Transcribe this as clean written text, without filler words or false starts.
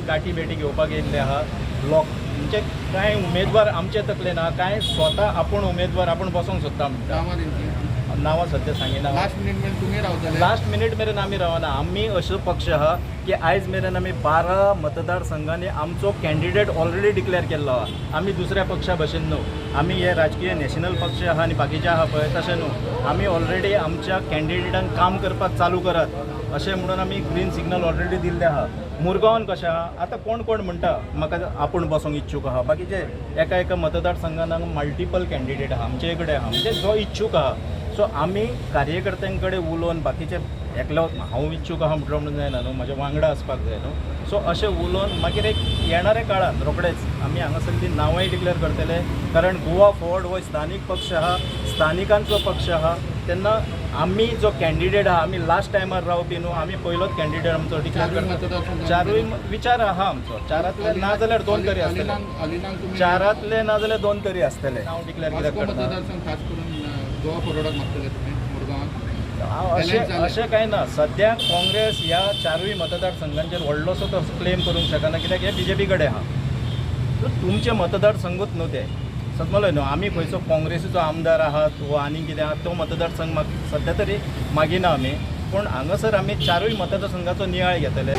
गाठी भेटी घेवपाक येयल्ले आहा लोक म्हणजे कांय उमेदवार आमचे तकले ना कांय स्वता आपूण उमेदवार आपूण बसोंक सोदता म्हणटा नांवां तेंची नांवां सद्या सांगिना लास्ट मिनीट मेरेन तुमी रावतले लास्ट मिनीट मेरेन आमी रावना आमी असो पक्ष आहा की आयज मेरेन आमी 12 मतदारसंघांनी आमचो कॅन्डिडेट ऑलरेडी डिक्लेअर केल्लो आहा आमी दुसऱ्या पक्षा भशेन न्हू आमी हे राजकीय नॅशनल पक्ष आहा आनी बाकीचे आहा पळय तशें न्हू आमी ऑलरेडी आमच्या कॅन्डिडेटांक काम करपाक चालू करात अशें म्हणून आमी ग्रीन सिग्नल ऑलरेडी दिल्ले आहा मुरगांवान कशें आहा आतां कोण कोण म्हणटा म्हाका आपूण बसोंक इच्छूक आहा बाकीचे एका मतदारसंघान मल्टिपल कॅन्डिडेट आहा आमचे कडेन आहा म्हणजे जो इच्छूक आहा सो आमी कार्यकर्त्यां कडेन उलोवन बाकीचे एकलो हांव इच्छूक आहा म्हणून जायना न्हू म्हाजे वांगडा आसपाक जाय न्हू सो अशें उलोवन मागीर एक येणाऱ्या काळांत रोखडेच आमी हांगासरली नांवांय डिक्लेअर करतले कारण गोवा फॉर्वर्ड हो स्थानीक पक्ष आहा स्थानिकांचो पक्ष आहा तेन्ना आमी जो कॅन्डिडेट आहा आमी लास्ट टायमार रावपी न्हू आमी पयलोच कॅन्डिडेट आमचो डिक्लेअर करता चारूय विचार आहा आमचो चारांतले ना जाल्यार 2 तरी आसतले अलिनांक तुमी चारांतले ना जाल्यार 2 तरी आसतले हांव डिक्लेअर कित्याक वास्को करता मतदारसंघ खास करून गोवा फॉरवर्डाक मागतले तुमी मुरगांवाक हांव अशें कांय ना सद्या काँग्रेस ह्या चारूय मतदारसंघांचेर व्हडलोसो तो क्लेम करूंक शकना कित्याक हे BJP कडेन आहा सो तुमचे मतदारसंघूच न्हू ते समजलें न्हू आमी खंयचो काँग्रेसीचो आमदार आहात वा आनी कितें आहा तो मतदारसंघ सद्या तरी मागिना आमी पूण हांगासर आमी चारूय मतदारसंघाचो नियाळ घेतले